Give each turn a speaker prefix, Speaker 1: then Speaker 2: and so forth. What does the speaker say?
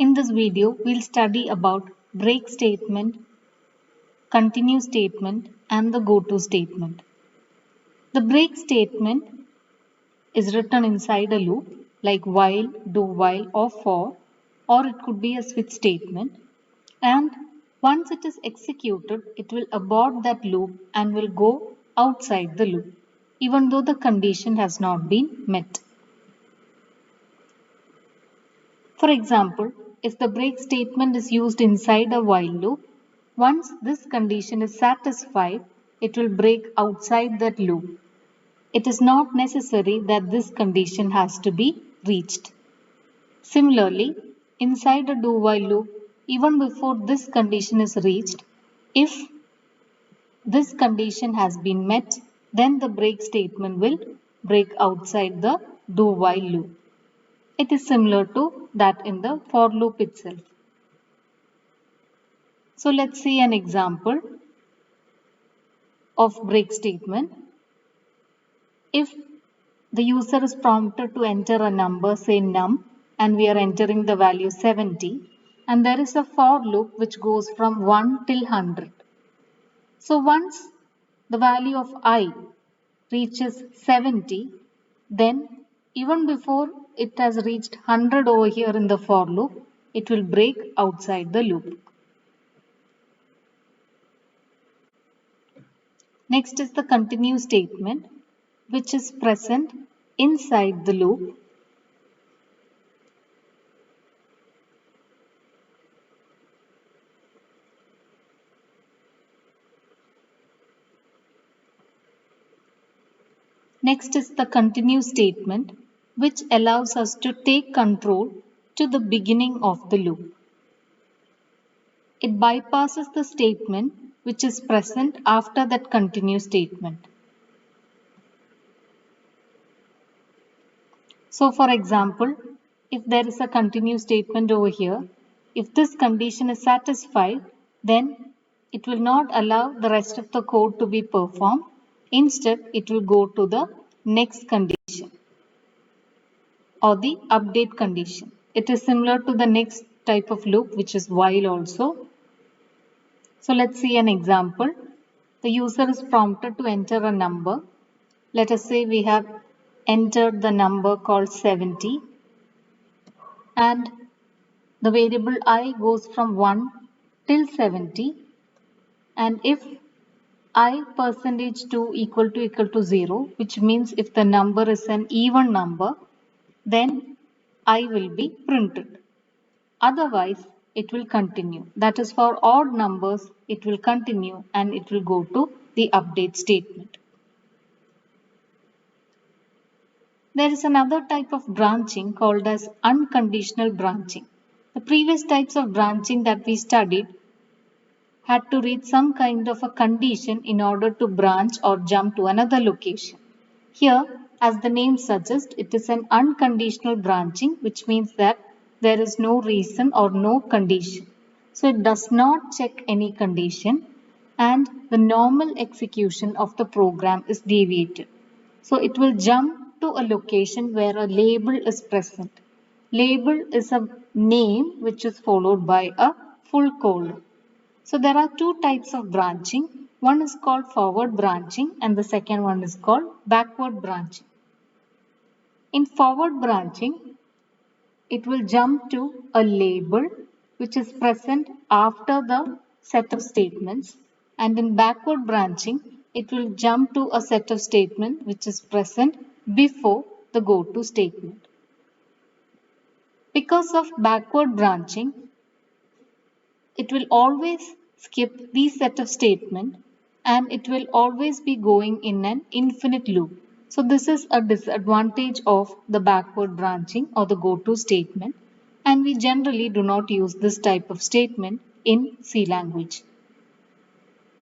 Speaker 1: In this video, we'll study about break statement, continue statement, and the goto statement. The break statement is written inside a loop like while, do while, or it could be a switch statement. And once it is executed, it will abort that loop and will go outside the loop, even though the condition has not been met. For example, if the break statement is used inside a while loop, once this condition is satisfied, it will break outside that loop. It is not necessary that this condition has to be reached. Similarly, inside a do while loop, even before this condition is reached, if this condition has been met, then the break statement will break outside the do while loop. It is similar to that in the for loop itself. So let's see an example of break statement. If the user is prompted to enter a number, say num, and we are entering the value 70, and there is a for loop which goes from 1 till 100. So once the value of I reaches 70, then even before it has reached 100 over here in the for loop, it will break outside the loop. Next is the continue statement, which is present inside the loop. Next is the continue statement, which allows us to take control to the beginning of the loop. It bypasses the statement which is present after that continue statement. So for example, if there is a continue statement over here, if this condition is satisfied, then it will not allow the rest of the code to be performed. Instead, it will go to the next condition or the update condition. It is similar to the next type of loop, which is while also. So let's see an example. The user is prompted to enter a number. Let us say we have entered the number called 70, and the variable I goes from 1 till 70, and if I percentage 2 equal to 0, which means if the number is an even number, then I will be printed. Otherwise, it will continue. That is, for odd numbers, it will continue and it will go to the update statement. There is another type of branching called as unconditional branching. The previous types of branching that we studied had to reach some kind of a condition in order to branch or jump to another location. Here, as the name suggests, it is an unconditional branching, which means that there is no reason or no condition. So it does not check any condition, and the normal execution of the program is deviated. So it will jump to a location where a label is present. Label is a name which is followed by a full colon. So there are two types of branching. One is called forward branching and the second one is called backward branching. In forward branching, it will jump to a label which is present after the set of statements, and in backward branching, it will jump to a set of statements which is present before the goto statement. Because of backward branching, it will always skip these set of statements and it will always be going in an infinite loop. So this is a disadvantage of the backward branching or the goto statement, and we generally do not use this type of statement in C language.